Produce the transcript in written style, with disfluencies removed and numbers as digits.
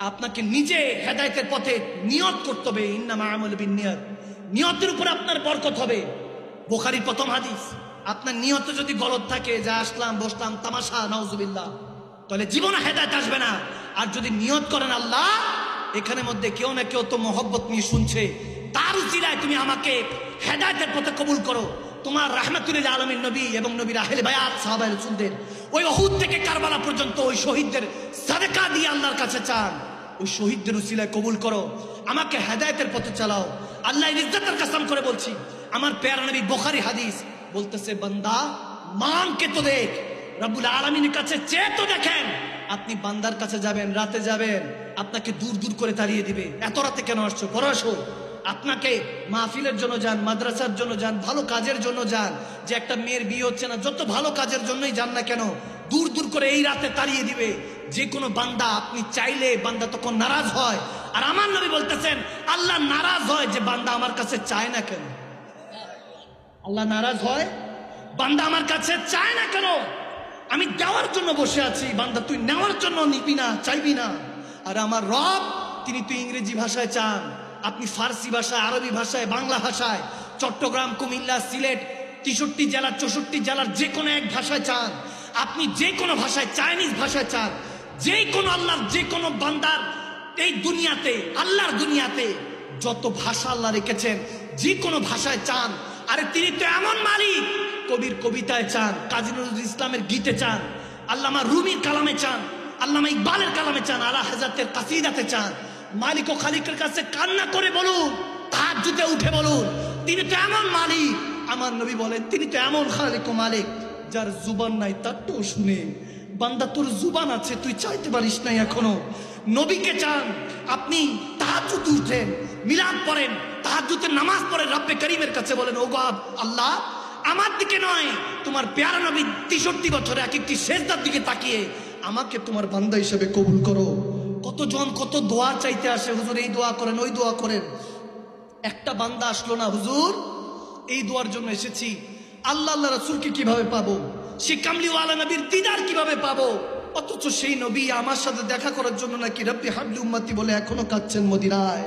আপনাকে নিজে হেদায়েতের পথে নিয়ত করতে হবে। ইন্নামা আমালু বিন্নিয়াত, নিয়তের উপর আপনার বরকত হবে। বুখারীর প্রথম হাদিস। আপনার নিয়ত যদি গলত থাকে, যা আসলাম বসলাম তামাশা, নাউজুবিল্লাহ, তাহলে জীবনে হেদায়েত আসবে না। আর যদি নিয়ত করেন আল্লাহ, এখানের মধ্যে কেউ না কেউ তো মহব্বত নিয়ে শুনছে, তার উসিলায় তুমি আমাকে হেদায়েতের পথে কবুল করো। তোমার রাহমাতুল লিল আলামিন নবী এবং নবীর আহলে বায়াত সাহাবায়ে রাসূলদের ওই উহুদ থেকে কারবালা পর্যন্ত ওই শহীদদের সাদকা দিয়ে আল্লাহর কাছে চান, ওই শহীদদের উসিলায় কবুল করো, আমাকে হেদায়েতের পথে চালাও। আল্লাহর ইজ্জতের কসম করে বলছি, আমার প্যারা নবী বুখারী হাদিস বলতেছে, বান্দা মান কে তো দেখ, রব্বুল আলামিনের কাছে চেয়ে তো দেখেন। আপনি বান্দার কাছে যাবেন, রাতে যাবেন, আপনাকে দূর দূর করে তাড়িয়ে দিবে। এত রাতে কেন আসছো, পড়াশো। আপনাকে মাহফিলের জন্য যান, মাদ্রাসার জন্য যান, ভালো কাজের জন্য যান, যে একটা মেয়ের বিয়ে হচ্ছে না, যত ভালো কাজের জন্যই যান না কেন, দূর দূর করে এই রাতে তাড়িয়ে দিবে যে কোনো বান্দা। আপনি চাইলে বান্দা তখন নারাজ হয়। আর আমার নবী বলতেছেন, আল্লাহ নারাজ হয় যে বান্দা আমার কাছে চায় না কেন। আল্লাহ নারাজ হয় বান্দা আমার কাছে চায় না কেন। আমি দেওয়ার জন্য বসে আছি, বান্দা তুই নেওয়ার জন্য নিবি না, চাইবি না। আর আমার রব, তিনি তো ইংরেজি ভাষায় চান, আপনি ফার্সি ভাষায়, আরবি ভাষায়, বাংলা ভাষায়, চট্টগ্রাম, কুমিল্লা, সিলেট, 63 জেলা, 64 জেলার যে কোনো এক ভাষায় চান। আপনি যে কোনো ভাষায়, চাইনিজ ভাষায় চান, যে কোনো আল্লাহর যে কোনো বান্দার এই দুনিয়াতে, আল্লাহর দুনিয়াতে যত ভাষা আল্লাহ রেখেছেন, যে কোনো ভাষায় চান। আরে তিনি তো এমন মালিক, কবির কবিতায় চান, কাজী নজরুল ইসলামের গীতে চান, আল্লামা রুমির কালামে চান, আল্লামা ইকবালের কালামে চান, আলা হাজরাতের কাসিদাতে চান। মালিক ও খালিকের কাছে কান্না করে বলুন, তাহাজ্জুদে উঠে বলুন, তিনি তো এমন মালিক। আমার নবী বলেন, তিনি তো এমন খালিক ও মালিক, যার জুবান নাই তারটাও শুনে। বান্দা তোর জুবান আছে, তুই চাইতে পারিস নাই এখনো। নবীকে চান, আপনি তাহাজ্জুদ উঠেন, মিলাদ পড়েন, তাহাজ্জুদের নামাজ পড়েন, রব্বে করিমের কাছে বলেন, ও গো আল্লাহ, আমার দিকে নয়, তোমার প্যারা নবী 63 বছরে এক একটি সেজদার দিকে তাকিয়ে আমাকে তোমার বান্দা হিসেবে কবুল করো। কতজন কত দোয়া চাইতে আসে, হুজুর এই দোয়া করেন, ওই দোয়া করেন। একটা বান্দা আসলো না, হুজুর এই দোয়ার জন্য এসেছি, আল্লাহ আল্লাহ রাসূলকে কিভাবে পাবো, সে কামলিওয়ালা নবীর দিদার কিভাবে পাবো। অথচ সেই নবী আমার সাথে দেখা করার জন্য নাকি রব্বি হাবলি উম্মতি বলে এখনো কাঁদছেন মদিনায়।